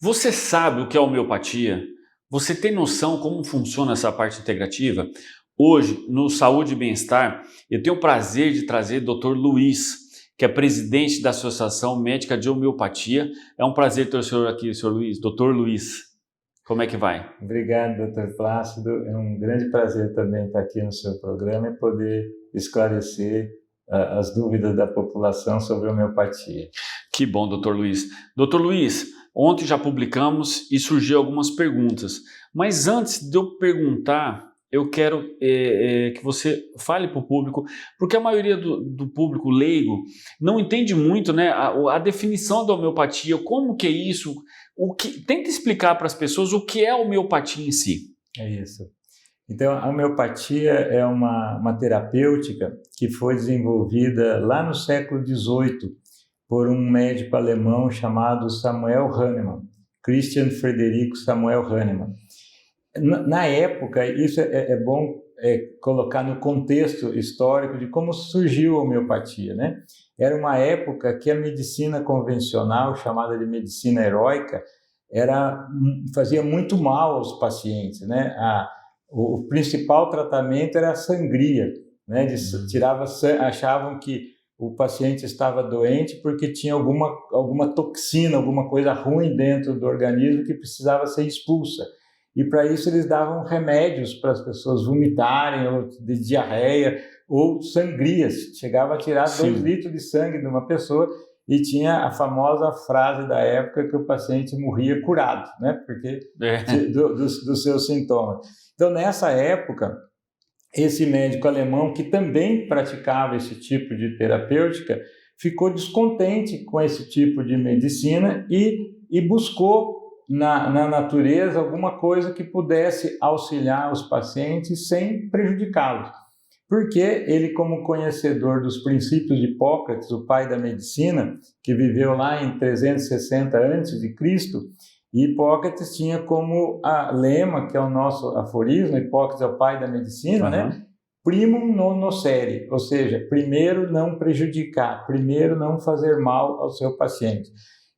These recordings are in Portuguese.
Você sabe o que é homeopatia? Você tem noção como funciona essa parte integrativa? Hoje, no Saúde e Bem-Estar, eu tenho o prazer de trazer o Dr. Luiz, que é presidente da Associação Médica de Homeopatia. É um prazer ter o senhor aqui, senhor Luiz. Doutor Luiz, como é que vai? Obrigado, doutor Plácido. É um grande prazer também estar aqui no seu programa e poder esclarecer as dúvidas da população sobre homeopatia. Que bom, doutor Luiz. Doutor Luiz, ontem já publicamos e surgiu algumas perguntas, mas antes de eu perguntar, eu quero que você fale para o público, porque a maioria do público leigo não entende muito, né, a definição da homeopatia, como que é isso, tenta explicar para as pessoas o que é a homeopatia em si. É isso. Então, a homeopatia é uma terapêutica que foi desenvolvida lá no século XVIII por um médico alemão chamado Samuel Hahnemann, Christian Frederico Samuel Hahnemann. Na época, isso é bom colocar no contexto histórico de como surgiu a homeopatia, né? Era uma época que a medicina convencional, chamada de medicina heróica, fazia muito mal aos pacientes, né? O principal tratamento era a sangria, né? Achavam que o paciente estava doente porque tinha alguma toxina, alguma coisa ruim dentro do organismo que precisava ser expulsa. E para isso eles davam remédios para as pessoas vomitarem, ou de diarreia, ou sangrias. Chegava a tirar 2 litros de sangue de uma pessoa e tinha a famosa frase da época que o paciente morria curado, né? Porque dos seus sintomas. Então, nessa época, esse médico alemão, que também praticava esse tipo de terapêutica, ficou descontente com esse tipo de medicina e buscou na natureza alguma coisa que pudesse auxiliar os pacientes sem prejudicá-los. Porque ele, como conhecedor dos princípios de Hipócrates, o pai da medicina, que viveu lá em 360 a.C., e Hipócrates tinha como lema, que é o nosso aforismo, Hipócrates é o pai da medicina, né? Primum non nocere, ou seja, primeiro não prejudicar, primeiro não fazer mal ao seu paciente.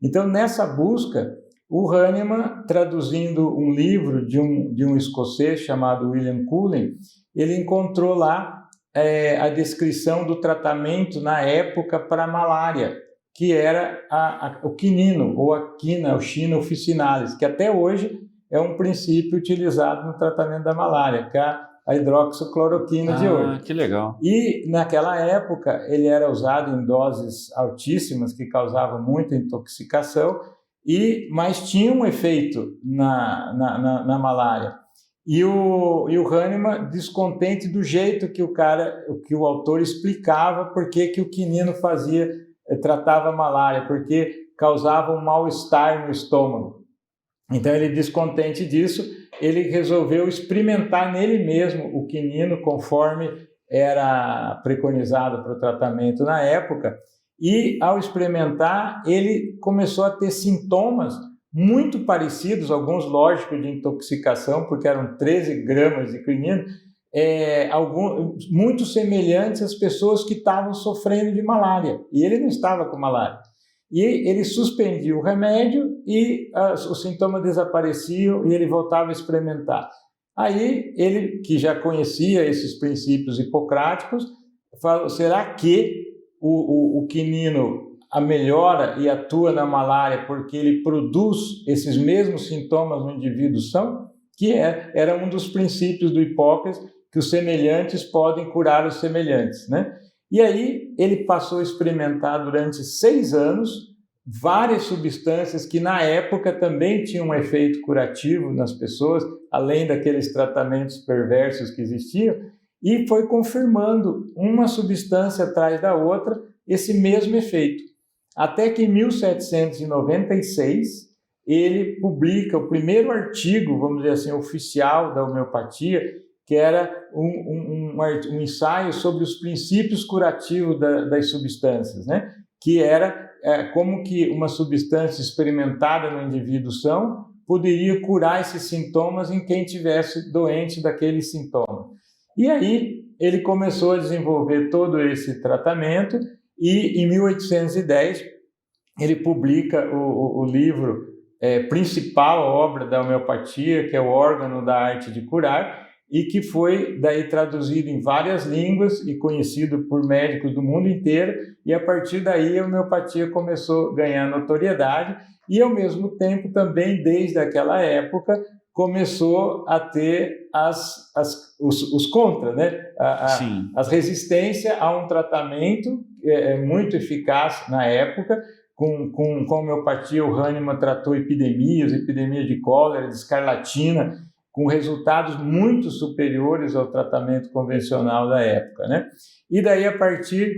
Então, nessa busca, o Hahnemann, traduzindo um livro de um escocês chamado William Cullen, ele encontrou lá a descrição do tratamento na época para a malária, que era o quinino, ou a quina, o Quina officinalis, que até hoje é um princípio utilizado no tratamento da malária, que é a hidroxicloroquina de hoje. Que legal. E naquela época ele era usado em doses altíssimas, que causavam muita intoxicação, mas tinha um efeito na malária. E o Hahnemann, descontente do jeito que o autor explicava por que o quinino tratava a malária, porque causava um mal-estar no estômago. Então, ele, descontente disso, ele resolveu experimentar nele mesmo o quinino conforme era preconizado para o tratamento na época. E, ao experimentar, ele começou a ter sintomas muito parecidos, alguns, lógico, de intoxicação, porque eram 13 gramas de quinino, muito semelhantes às pessoas que estavam sofrendo de malária. E ele não estava com malária. E ele suspendia o remédio e os sintomas desapareciam e ele voltava a experimentar. Aí ele, que já conhecia esses princípios hipocráticos, falou: será que o quinino melhora e atua na malária porque ele produz esses mesmos sintomas no indivíduo são? Que era um dos princípios do Hipócrates, que os semelhantes podem curar os semelhantes, né? E aí ele passou a experimentar durante 6 anos várias substâncias que na época também tinham um efeito curativo nas pessoas, além daqueles tratamentos perversos que existiam, e foi confirmando uma substância atrás da outra esse mesmo efeito. Até que em 1796 ele publica o primeiro artigo, vamos dizer assim, oficial da homeopatia, que era um ensaio sobre os princípios curativos das substâncias, né? Que era como que uma substância experimentada no indivíduo são poderia curar esses sintomas em quem tivesse doente daquele sintoma. E aí ele começou a desenvolver todo esse tratamento e, em 1810, ele publica o livro principal obra da homeopatia, que é o órgão da arte de curar, e que foi daí traduzido em várias línguas e conhecido por médicos do mundo inteiro, e a partir daí a homeopatia começou a ganhar notoriedade e, ao mesmo tempo, também desde aquela época, começou a ter os contra, né? As resistências a um tratamento muito eficaz na época. Com a homeopatia, o Hahnemann tratou epidemias de cólera, de escarlatina, com resultados muito superiores ao tratamento convencional da época, né? E daí, a partir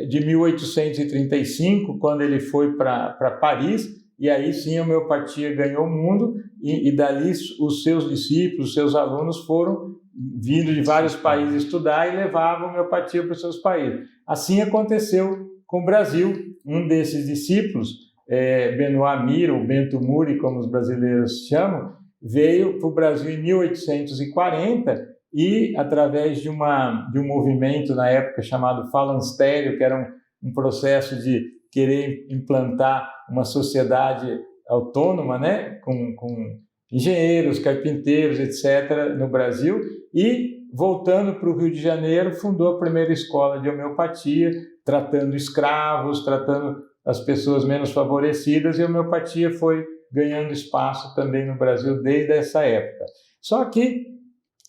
de 1835, quando ele foi para Paris, e aí sim a homeopatia ganhou o mundo, e dali os seus discípulos, os seus alunos foram vindo de vários países estudar e levavam a homeopatia para os seus países. Assim aconteceu com o Brasil. Um desses discípulos, Benoît Mir, ou Bento Muri, como os brasileiros chamam, veio para o Brasil em 1840 e, através de um movimento na época chamado falanstério, que era um processo de querer implantar uma sociedade autônoma, né, com engenheiros, carpinteiros, etc., no Brasil, e, voltando para o Rio de Janeiro, fundou a primeira escola de homeopatia, tratando escravos, tratando as pessoas menos favorecidas, e a homeopatia foi ganhando espaço também no Brasil desde essa época. Só que,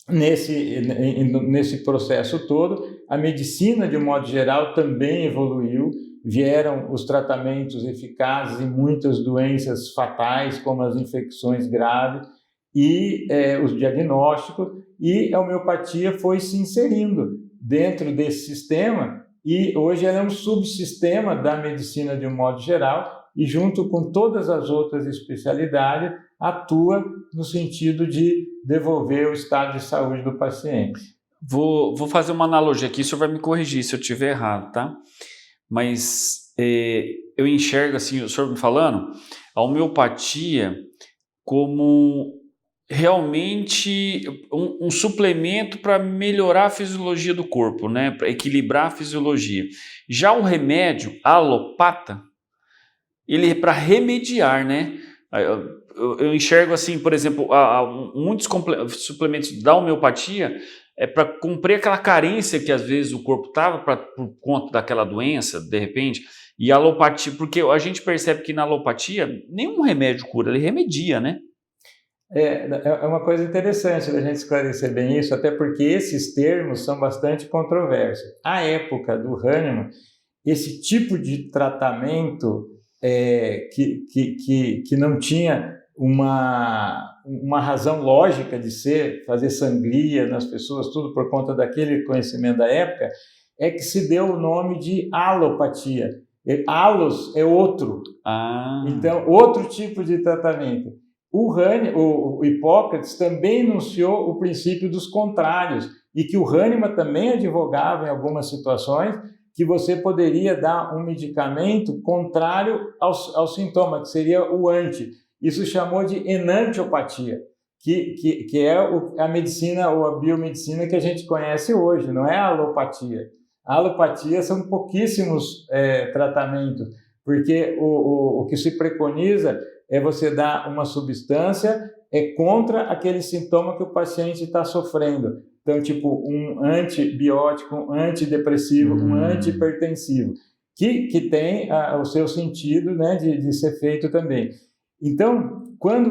nesse processo todo, a medicina, de um modo geral, também evoluiu. Vieram os tratamentos eficazes em muitas doenças fatais, como as infecções graves, e os diagnósticos, e a homeopatia foi se inserindo dentro desse sistema, e hoje ela é um subsistema da medicina de um modo geral, e junto com todas as outras especialidades, atua no sentido de devolver o estado de saúde do paciente. Vou fazer uma analogia aqui, o senhor vai me corrigir se eu estiver errado, tá? Mas eu enxergo, assim, o senhor me falando, a homeopatia como realmente um suplemento para melhorar a fisiologia do corpo, né? Para equilibrar a fisiologia. Já o remédio alopata, ele é para remediar, né? Eu enxergo assim, por exemplo, muitos suplementos da homeopatia é para cumprir aquela carência que às vezes o corpo estava por conta daquela doença, de repente, e a alopatia, porque a gente percebe que na alopatia nenhum remédio cura, ele remedia, né? É uma coisa interessante da gente esclarecer bem isso, até porque esses termos são bastante controversos. À época do Hahnemann, esse tipo de tratamento que não tinha uma razão lógica de fazer sangria nas pessoas, tudo por conta daquele conhecimento da época, é que se deu o nome de alopatia. Alos é outro. Então, outro tipo de tratamento. O Hipócrates também enunciou o princípio dos contrários, e que o Hahnemann também advogava em algumas situações que você poderia dar um medicamento contrário ao sintoma, que seria o anti. Isso chamou de enantiopatia, que é a medicina ou a biomedicina que a gente conhece hoje, não é a alopatia. A alopatia são pouquíssimos tratamentos, porque o que se preconiza é você dar uma substância contra aquele sintoma que o paciente está sofrendo. Então, tipo, um antibiótico, um antidepressivo, um antihipertensivo, que tem o seu sentido, né, de ser feito também. Então, quando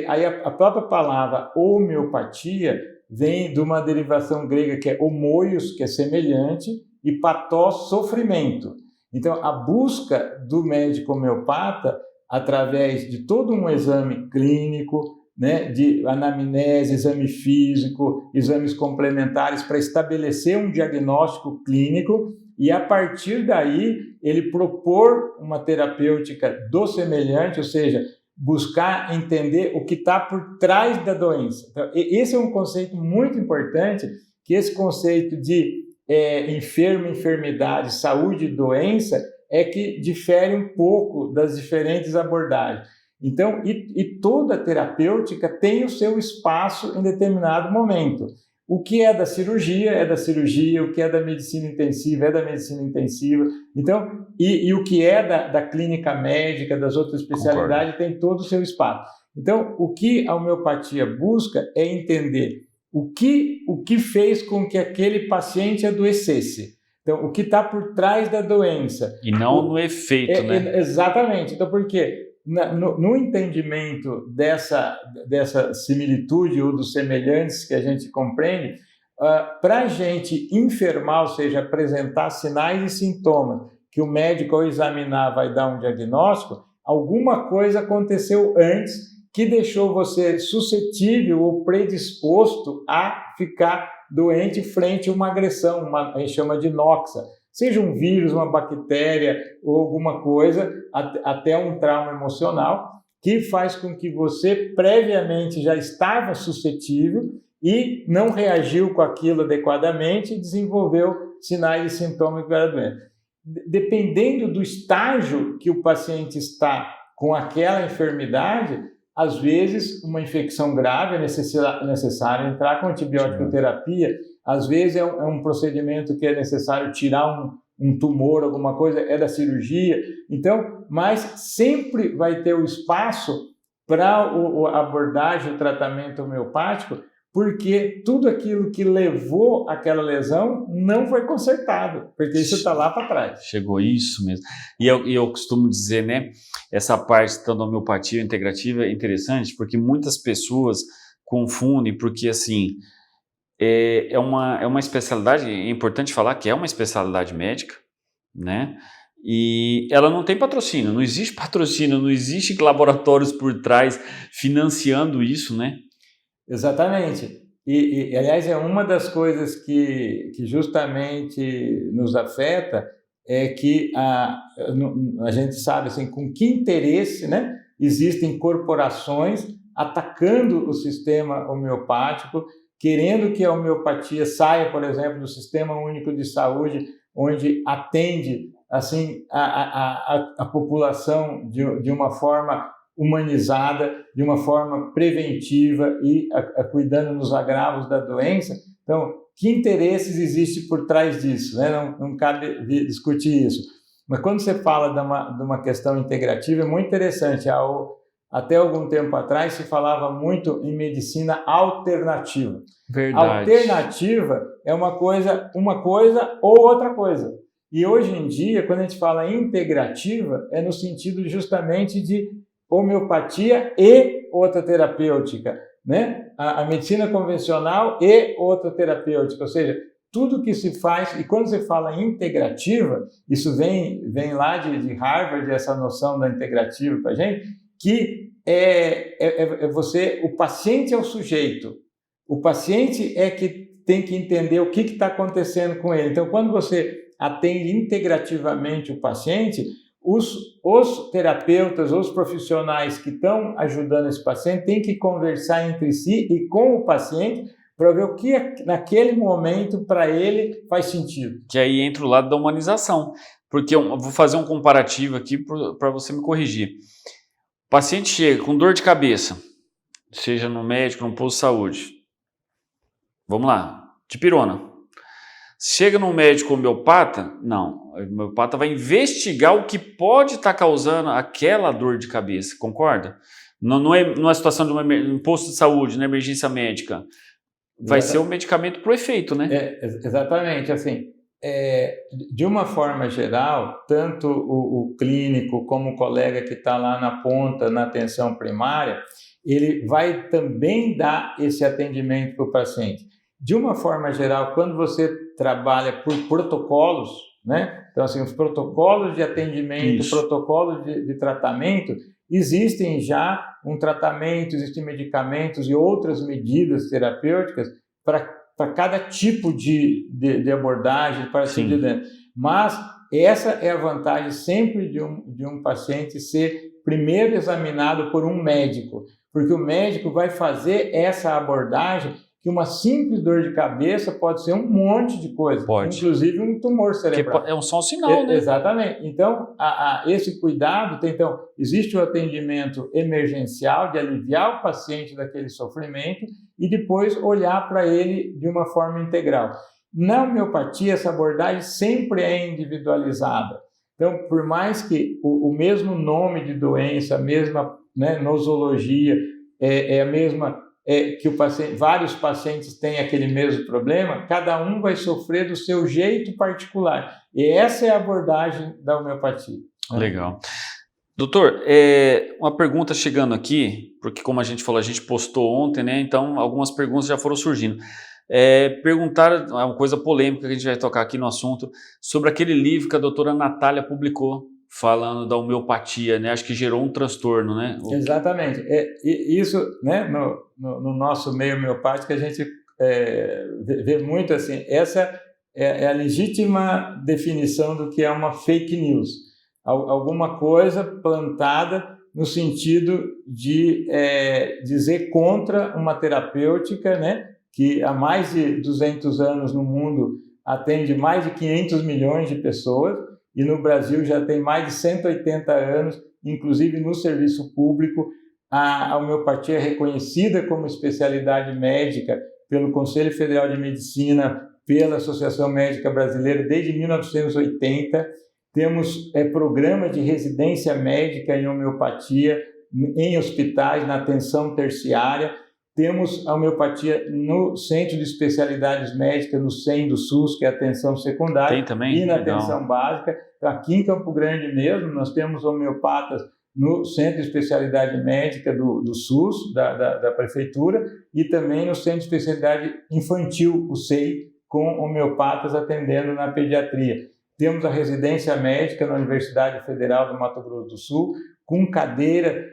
aí a própria palavra homeopatia vem de uma derivação grega que é homoios, que é semelhante, e patós, sofrimento. Então, a busca do médico homeopata, através de todo um exame clínico, né, de anamnese, exame físico, exames complementares para estabelecer um diagnóstico clínico e, a partir daí, ele propor uma terapêutica do semelhante, ou seja, buscar entender o que está por trás da doença. Então, esse é um conceito muito importante, que esse conceito de enfermo, enfermidade, saúde e doença é que difere um pouco das diferentes abordagens. Então, e toda terapêutica tem o seu espaço em determinado momento. O que é da cirurgia, o que é da medicina intensiva é da medicina intensiva. Então, e o que é da clínica médica, das outras especialidades, tem todo o seu espaço. Então, o que a homeopatia busca é entender o que fez com que aquele paciente adoecesse. Então, o que está por trás da doença. E não no efeito, né? Exatamente. Então, por quê? No entendimento dessa similitude ou dos semelhantes que a gente compreende, para a gente enfermar, ou seja, apresentar sinais e sintomas que o médico ao examinar vai dar um diagnóstico, alguma coisa aconteceu antes que deixou você suscetível ou predisposto a ficar doente frente a uma agressão, a gente chama de noxa. Seja um vírus, uma bactéria ou alguma coisa, até um trauma emocional, que faz com que você previamente já estava suscetível e não reagiu com aquilo adequadamente e desenvolveu sinais e sintomas que era doente. Dependendo do estágio que o paciente está com aquela enfermidade, às vezes uma infecção grave é necessário entrar com antibiótico terapia, às vezes é um procedimento que é necessário tirar um tumor, alguma coisa, é da cirurgia. Então, mas sempre vai ter o espaço para a abordagem, o tratamento homeopático, porque tudo aquilo que levou àquela lesão não foi consertado, porque isso está lá para trás. Chegou isso mesmo. E eu costumo dizer, né, essa parte da homeopatia integrativa é interessante, porque muitas pessoas confundem, porque assim, é uma especialidade, é importante falar que é uma especialidade médica, né? E ela não tem patrocínio, não existe patrocínio, não existe laboratórios por trás financiando isso, né? Exatamente. E aliás, é uma das coisas que justamente nos afeta, é que a gente sabe assim, com que interesse, né, existem corporações atacando o sistema homeopático, querendo que a homeopatia saia, por exemplo, do Sistema Único de Saúde, onde atende assim, a população de uma forma humanizada, de uma forma preventiva e cuidando dos agravos da doença. Então, que interesses existem por trás disso, né? Não cabe discutir isso. Mas quando você fala de uma questão integrativa, é muito interessante. Até algum tempo atrás se falava muito em medicina alternativa. Verdade. Alternativa é uma coisa ou outra coisa. E hoje em dia, quando a gente fala integrativa, é no sentido justamente de homeopatia e outra terapêutica, né? A medicina convencional e outra terapêutica, ou seja, tudo que se faz, e quando você fala integrativa, isso vem lá de Harvard, essa noção da integrativa para a gente, que o paciente é o sujeito, o paciente é que tem que entender o que está acontecendo com ele. Então, quando você atende integrativamente o paciente, os terapeutas, os profissionais que estão ajudando esse paciente têm que conversar entre si e com o paciente para ver o que naquele momento para ele faz sentido. Que aí entra o lado da humanização, porque eu vou fazer um comparativo aqui para você me corrigir. O paciente chega com dor de cabeça, seja no médico, no posto de saúde, vamos lá, dipirona. Chega no médico homeopata, não, o homeopata vai investigar o que pode estar causando aquela dor de cabeça, concorda? Não é situação de um posto de saúde, na emergência médica, vai ser o medicamento para o efeito, né? Exatamente, assim, de uma forma geral, tanto o clínico como o colega que está lá na ponta, na atenção primária, ele vai também dar esse atendimento para o paciente. De uma forma geral, quando você trabalha por protocolos, né? Então, assim, os protocolos de atendimento, protocolos de tratamento, existem já um tratamento, existem medicamentos e outras medidas terapêuticas para cada tipo de abordagem, para tipo de... Mas essa é a vantagem sempre de um paciente ser primeiro examinado por um médico, porque o médico vai fazer essa abordagem que uma simples dor de cabeça pode ser um monte de coisa, inclusive um tumor cerebral. É só um sinal, né? Exatamente. Então, esse cuidado, então, existe o atendimento emergencial de aliviar o paciente daquele sofrimento e depois olhar para ele de uma forma integral. Na homeopatia, essa abordagem sempre é individualizada. Então, por mais que o mesmo nome de doença, a mesma, né, nosologia, é a mesma, que vários pacientes têm aquele mesmo problema, cada um vai sofrer do seu jeito particular. E essa é a abordagem da homeopatia. Legal. Doutor, uma pergunta chegando aqui, porque como a gente falou, a gente postou ontem, né? Então algumas perguntas já foram surgindo. Perguntaram, é uma coisa polêmica que a gente vai tocar aqui no assunto, sobre aquele livro que a doutora Natália publicou, falando da homeopatia, né? Acho que gerou um transtorno, né? Exatamente. Isso, né, no nosso meio homeopático, a gente vê muito assim, essa é a legítima definição do que é uma fake news. Alguma coisa plantada no sentido de dizer contra uma terapêutica, né, que há mais de 200 anos no mundo atende mais de 500 milhões de pessoas e no Brasil já tem mais de 180 anos, inclusive no serviço público. A homeopatia é reconhecida como especialidade médica pelo Conselho Federal de Medicina, pela Associação Médica Brasileira desde 1980. Temos programa de residência médica em homeopatia em hospitais, na atenção terciária. Temos a homeopatia no Centro de Especialidades Médicas, no CEM do SUS, que é a atenção secundária. Tem também? E na Legal. atenção básica. Aqui em Campo Grande mesmo, nós temos homeopatas no Centro de Especialidade Médica do SUS, da Prefeitura, e também no Centro de Especialidade Infantil, o SEI, com homeopatas atendendo na pediatria. Temos a residência médica na Universidade Federal do Mato Grosso do Sul, com cadeira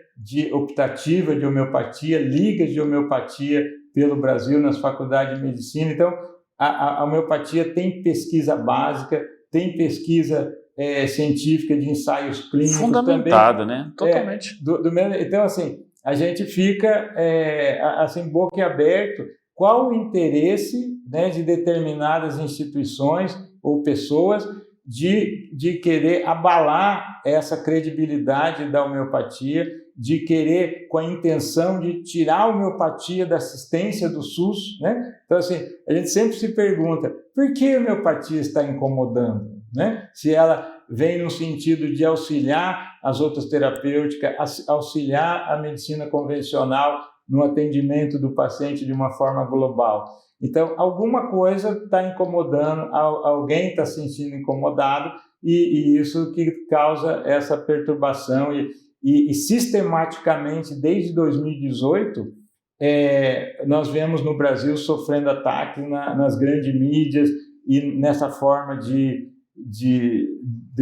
optativa de homeopatia, ligas de homeopatia pelo Brasil nas faculdades de medicina. Então, a homeopatia tem pesquisa básica, tem pesquisa científica de ensaios clínicos. Fundamentada, também, né? Totalmente. Então, assim, a gente fica assim, boquiaberto. Qual o interesse, né, de determinadas instituições ou pessoas de querer abalar essa credibilidade da homeopatia, de querer com a intenção de tirar a homeopatia da assistência do SUS, né? Então, assim, a gente sempre se pergunta, por que a homeopatia está incomodando, né? Se ela vem no sentido de auxiliar as outras terapêuticas, auxiliar a medicina convencional no atendimento do paciente de uma forma global. Então, alguma coisa está incomodando, alguém está se sentindo incomodado e isso que causa essa perturbação e sistematicamente, desde 2018, nós vemos no Brasil sofrendo ataques nas grandes mídias e nessa forma de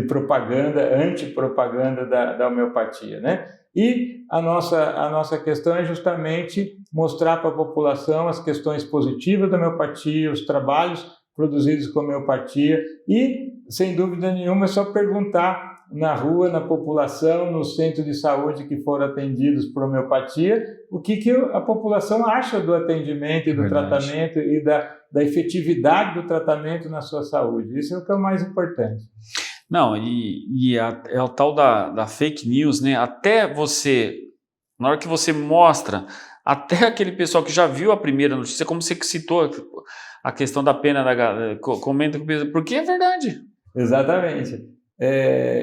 propaganda, antipropaganda da homeopatia, né? E a nossa questão é justamente mostrar para a população as questões positivas da homeopatia, os trabalhos produzidos com homeopatia e, sem dúvida nenhuma, é só perguntar na rua, na população, no centro de saúde que foram atendidos por homeopatia, o que a população acha do atendimento e do tratamento e da efetividade do tratamento na sua saúde. Isso é o que é o mais importante. Não, é o tal da fake news, né? Até você, na hora que você mostra, até aquele pessoal que já viu a primeira notícia, como você citou a questão da pena comenta porque é verdade. Exatamente.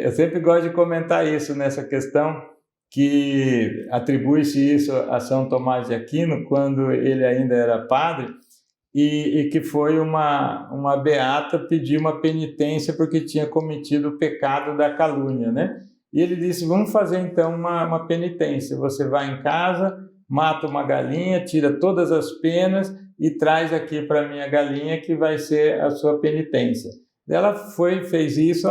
Eu sempre gosto de comentar isso nessa questão, que atribui-se isso a São Tomás de Aquino, quando ele ainda era padre, e que foi uma beata pedir uma penitência porque tinha cometido o pecado da calúnia, né? E ele disse, vamos fazer então uma penitência, você vai em casa, mata uma galinha, tira todas as penas e traz aqui para minha galinha que vai ser a sua penitência. Ela fez isso,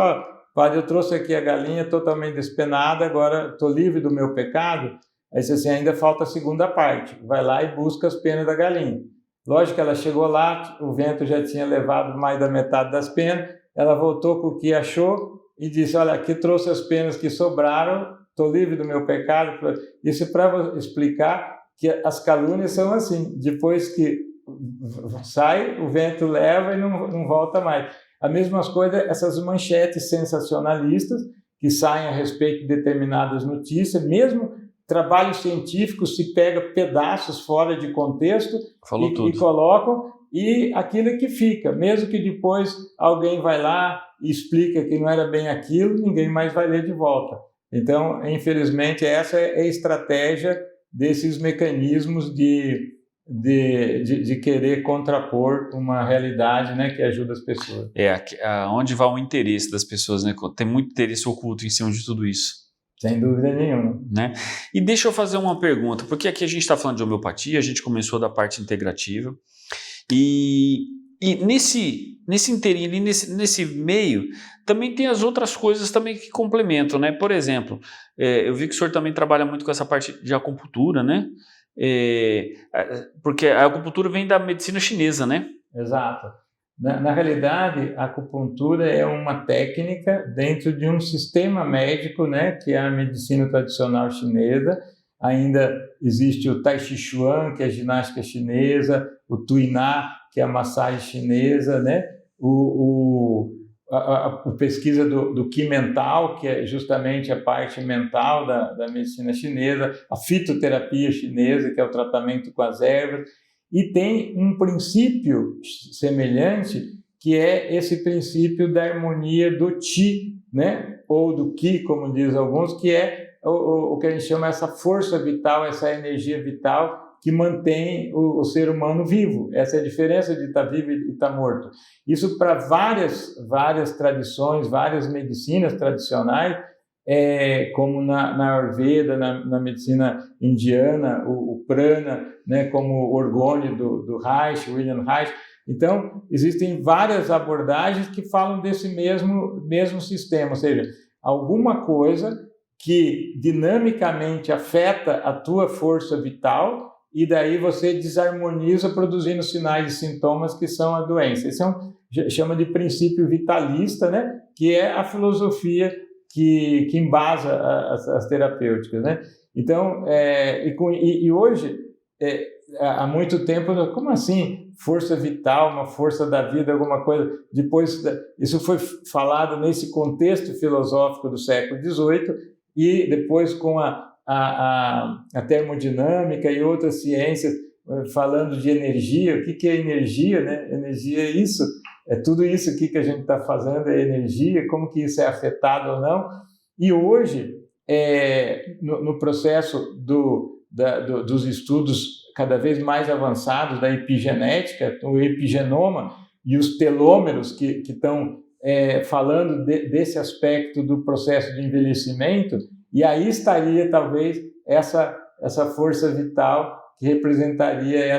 padre, eu trouxe aqui a galinha totalmente despenada, agora estou livre do meu pecado. Aí disse assim, ainda falta a segunda parte, vai lá e busca as penas da galinha. Lógico que ela chegou lá, o vento já tinha levado mais da metade das penas, ela voltou com o que achou e disse, olha, aqui trouxe as penas que sobraram, estou livre do meu pecado. Isso para explicar que as calúnias são assim, depois que sai, o vento leva e não volta mais. A mesma coisa, essas manchetes sensacionalistas que saem a respeito de determinadas notícias, mesmo trabalhos científicos se pega pedaços fora de contexto e colocam, e aquilo é que fica, mesmo que depois alguém vai lá e explica que não era bem aquilo, ninguém mais vai ler de volta. Então, infelizmente, essa é a estratégia desses mecanismos de querer contrapor uma realidade, né, que ajuda as pessoas. Onde vai o interesse das pessoas, né? Tem muito interesse oculto em cima de tudo isso. Sem dúvida nenhuma. Né? E deixa eu fazer uma pergunta, porque aqui a gente está falando de homeopatia, a gente começou da parte integrativa, e nesse inteirinho, nesse meio, também tem as outras coisas também que complementam, né? Por exemplo, eu vi que o senhor também trabalha muito com essa parte de acupuntura, né? Porque a acupuntura vem da medicina chinesa, né? Exato. Na realidade, a acupuntura é uma técnica dentro de um sistema médico, né, que é a medicina tradicional chinesa. Ainda existe o Tai Chi Chuan, que é a ginástica chinesa, o Tuina, que é a massagem chinesa, né? A pesquisa do Qi mental, que é justamente a parte mental da medicina chinesa, a fitoterapia chinesa, que é o tratamento com as ervas. E tem um princípio semelhante, que é esse princípio da harmonia do Qi, né? Ou do Qi, como diz alguns, que é o que a gente chama essa força vital, essa energia vital que mantém o ser humano vivo. Essa é a diferença de estar vivo e estar morto. Isso para várias tradições, várias medicinas tradicionais, como na Ayurveda, na medicina indiana, o prana, né, como o orgônio do Reich, William Reich. Então, existem várias abordagens que falam desse mesmo sistema, ou seja, alguma coisa que dinamicamente afeta a tua força vital e daí você desarmoniza produzindo sinais e sintomas que são a doença. Isso chama de princípio vitalista, né, que é a filosofia que embasa as terapêuticas, né? Então, e hoje, há muito tempo, como assim força vital, uma força da vida, alguma coisa? Depois, isso foi falado nesse contexto filosófico do século XVIII e depois com a termodinâmica e outras ciências falando de energia. O que é energia, né? Energia é isso. É tudo isso aqui que a gente está fazendo, é energia, como que isso é afetado ou não. E hoje, no processo dos estudos cada vez mais avançados da epigenética, o epigenoma e os telômeros que estão falando desse aspecto do processo de envelhecimento, e aí estaria talvez essa força vital que representaria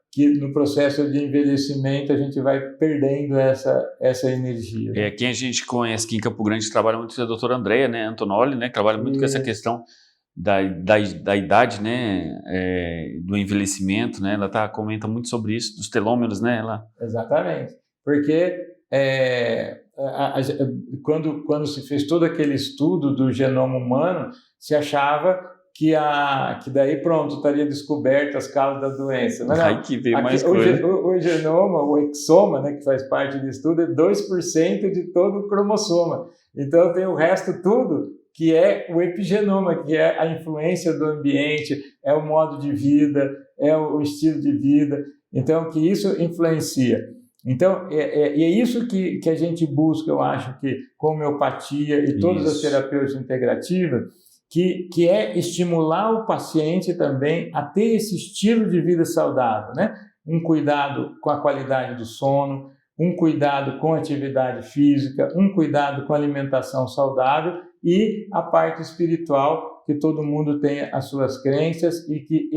que no processo de envelhecimento a gente vai perdendo essa energia. Né? Quem a gente conhece aqui em Campo Grande trabalha muito, é a doutora Andrea, né, Antonoli, né, trabalha muito com essa questão da idade, né, do envelhecimento, né, ela comenta muito sobre isso, dos telômeros, né? Exatamente, porque quando se fez todo aquele estudo do genoma humano, se achava que daí pronto, estaria descoberta as causas da doença. Mas não, aí que veio mais coisa. O genoma, o exoma, né, que faz parte do estudo, é 2% de todo o cromossoma. Então tem o resto tudo, que é o epigenoma, que é a influência do ambiente, é o modo de vida, é o estilo de vida. Então, que isso influencia. Então, é isso que a gente busca, eu acho, que com homeopatia e todas as terapêuticas integrativas, que é estimular o paciente também a ter esse estilo de vida saudável, né? Um cuidado com a qualidade do sono, um cuidado com a atividade física, um cuidado com a alimentação saudável e a parte espiritual, que todo mundo tem as suas crenças e que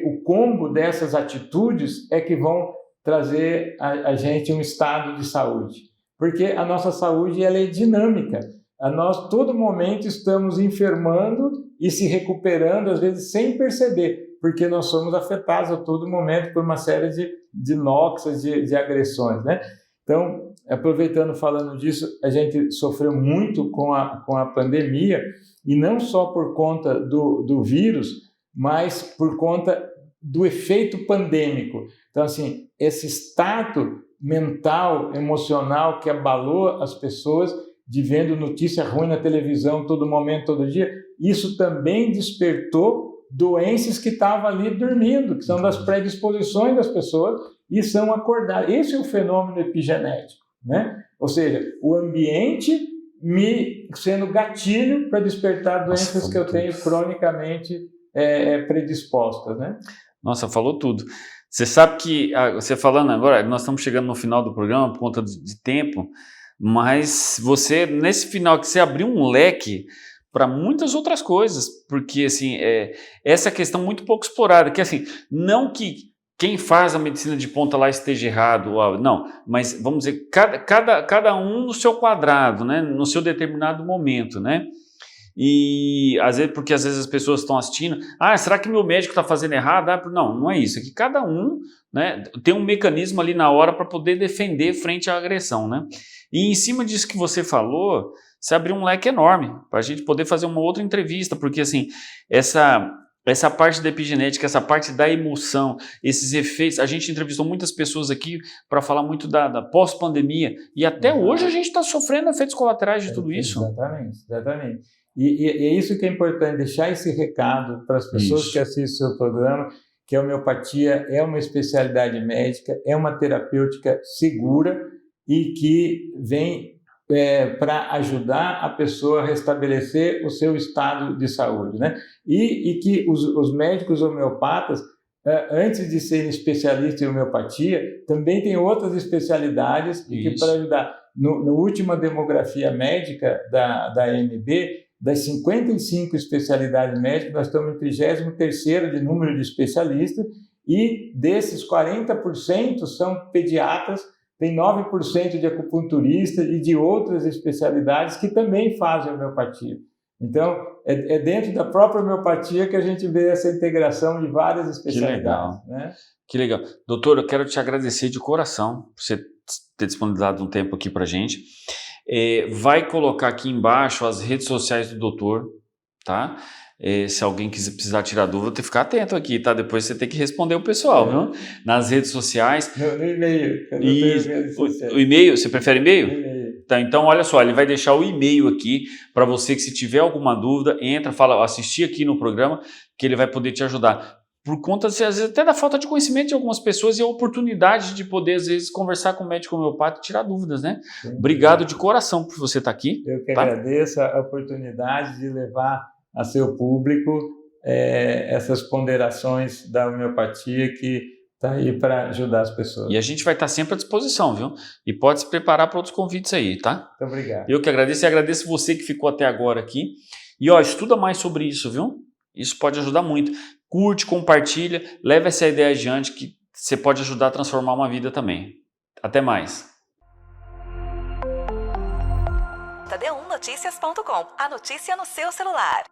o combo dessas atitudes é que vão trazer a gente um estado de saúde. Porque a nossa saúde ela é dinâmica. Nós, todo momento, estamos enfermando e se recuperando, às vezes, sem perceber, porque nós somos afetados a todo momento por uma série de noxas, de agressões, né? Então, aproveitando, falando disso, a gente sofreu muito com a pandemia, e não só por conta do vírus, mas por conta do efeito pandêmico. Então, assim, esse estado mental, emocional que abalou as pessoas, de vendo notícia ruim na televisão todo momento, todo dia, isso também despertou doenças que estavam ali dormindo, que são das predisposições das pessoas e são acordadas. Esse é o fenômeno epigenético, né? Ou seja, o ambiente me sendo gatilho para despertar doenças que eu tenho cronicamente predispostas, né? Nossa, falou tudo. Você sabe que, você falando agora, nós estamos chegando no final do programa por conta de tempo, mas você, nesse final, que você abriu um leque para muitas outras coisas, porque assim, essa questão muito pouco explorada, que assim, não que quem faz a medicina de ponta lá esteja errado, não, mas vamos dizer, cada um no seu quadrado, né, no seu determinado momento, né? E às vezes, porque às vezes as pessoas estão assistindo, será que meu médico está fazendo errado? Não, não é isso, é que cada um, né, tem um mecanismo ali na hora para poder defender frente à agressão, né? E em cima disso que você falou, você abriu um leque enorme para a gente poder fazer uma outra entrevista, porque assim, essa parte da epigenética, essa parte da emoção, esses efeitos, a gente entrevistou muitas pessoas aqui para falar muito da pós-pandemia, e até hoje a gente está sofrendo efeitos colaterais de tudo isso. Exatamente, exatamente. E é isso que é importante, deixar esse recado para as pessoas que assistem o seu programa, que a homeopatia é uma especialidade médica, é uma terapêutica segura e que vem para ajudar a pessoa a restabelecer o seu estado de saúde, né? E que os médicos homeopatas, antes de serem especialistas em homeopatia, também têm outras especialidades e que para ajudar. Na última demografia médica da AMB, das 55 especialidades médicas, nós estamos em 33º de número de especialistas e desses 40% são pediatras, tem 9% de acupunturistas e de outras especialidades que também fazem homeopatia. Então, é dentro da própria homeopatia que a gente vê essa integração de várias especialidades. Que legal, né? Que legal. Doutor, eu quero te agradecer de coração por você ter disponibilizado um tempo aqui para a gente. Vai colocar aqui embaixo as redes sociais do doutor, tá? Se alguém precisar tirar dúvida, tem que ficar atento aqui, tá? Depois você tem que responder o pessoal, viu? Nas redes sociais. No e-mail. O e-mail, você prefere e-mail? Tá, então, olha só, ele vai deixar o e-mail aqui para você que, se tiver alguma dúvida, entra, fala, assistir aqui no programa, que ele vai poder te ajudar. Por conta, às vezes, até da falta de conhecimento de algumas pessoas e a oportunidade de poder, às vezes, conversar com o médico homeopata e tirar dúvidas, né? Sim. Obrigado de coração por você estar aqui. Eu que agradeço a oportunidade de levar a seu público essas ponderações da homeopatia que está aí para ajudar as pessoas. E a gente vai estar sempre à disposição, viu? E pode se preparar para outros convites aí, tá? Muito obrigado. Eu que agradeço e agradeço você que ficou até agora aqui. E ó, estuda mais sobre isso, viu? Isso pode ajudar muito. Curte, compartilha, leva essa ideia adiante que você pode ajudar a transformar uma vida também. Até mais. td1noticias.com, a notícia no seu celular.